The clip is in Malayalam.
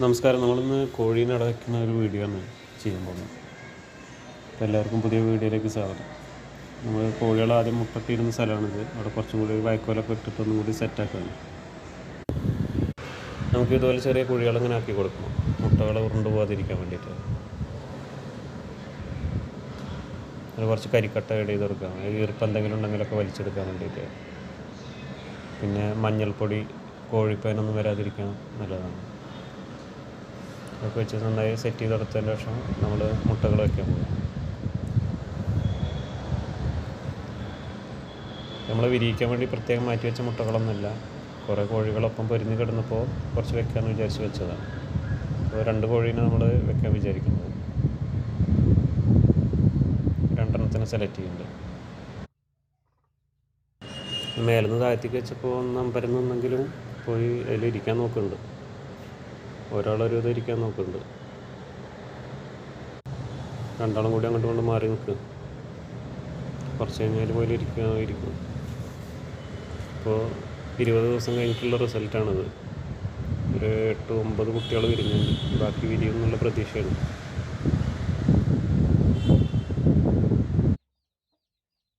നമസ്കാരം. നമ്മളിന്ന് കോഴീനെ അടയ്ക്കുന്ന ഒരു വീഡിയോ ആണ് ചെയ്യാൻ പോകുന്നത്. അപ്പോൾ എല്ലാവർക്കും പുതിയ വീഡിയോയിലേക്ക് സ്വാഗതം. നമ്മൾ കോഴികൾ ആദ്യം മുട്ടട്ടിരുന്ന സ്ഥലമാണിത്. അവിടെ കുറച്ചും കൂടി വൈക്കോലൊക്കെ ഇട്ടിട്ട് ഒന്നും കൂടി സെറ്റാക്കാണ്. നമുക്ക് ഇതുപോലെ ചെറിയ കുഴികളിങ്ങനെ ആക്കി കൊടുക്കണം, മുട്ടകൾ ഉരുണ്ടു പോകാതിരിക്കാൻ വേണ്ടിയിട്ട്. അത് കുറച്ച് കരിക്കട്ട ആഡ് ചെയ്ത് കൊടുക്കാം, ഈർപ്പം എന്തെങ്കിലും ഉണ്ടെങ്കിലൊക്കെ വലിച്ചെടുക്കാൻ വേണ്ടിയിട്ട്. പിന്നെ മഞ്ഞൾപ്പൊടി, കോഴിപ്പേനൊന്നും വരാതിരിക്കാൻ നല്ലതാണ്. അതൊക്കെ വെച്ച് നന്നായി സെറ്റ് ചെയ്തെടുത്തതിന് ശേഷം നമ്മൾ മുട്ടകൾ വയ്ക്കാൻ പോകും. നമ്മൾ വിരിയിക്കാൻ വേണ്ടി പ്രത്യേകം മാറ്റി വെച്ച മുട്ടകളൊന്നുമില്ല. കുറേ കോഴികളൊപ്പം പൊരിഞ്ഞ് കിടന്നപ്പോൾ കുറച്ച് വെക്കാമെന്ന് വിചാരിച്ച് വെച്ചതാണ്. അപ്പോൾ 2 കോഴീനെ നമ്മൾ വെക്കാൻ വിചാരിക്കുന്നത്. 2 എണ്ണത്തിന് സെലക്ട് ചെയ്യുന്നുണ്ട്. മേലെന്ന് താഴത്തേക്ക് വെച്ചപ്പോൾ നമ്പരുന്നെങ്കിലും പോയി അതിലിരിക്കാൻ നോക്കുന്നുണ്ട്. ഒരാളൊരു ഇത് ഇരിക്കാൻ നോക്കുന്നുണ്ട്. 2 കൂടി അങ്ങോട്ട് കൊണ്ട് മാറി നിൽക്കുക. കുറച്ച് കഴിഞ്ഞാൽ പോലും ഇരിക്കും. ഇപ്പോൾ 20 ദിവസം കഴിഞ്ഞിട്ടുള്ള റിസൾട്ടാണിത്. ഒരു 8-9 കുട്ടികൾ വിരിഞ്ഞുണ്ട്. ബാക്കി വിരിയും എന്നുള്ള പ്രതീക്ഷയാണ്.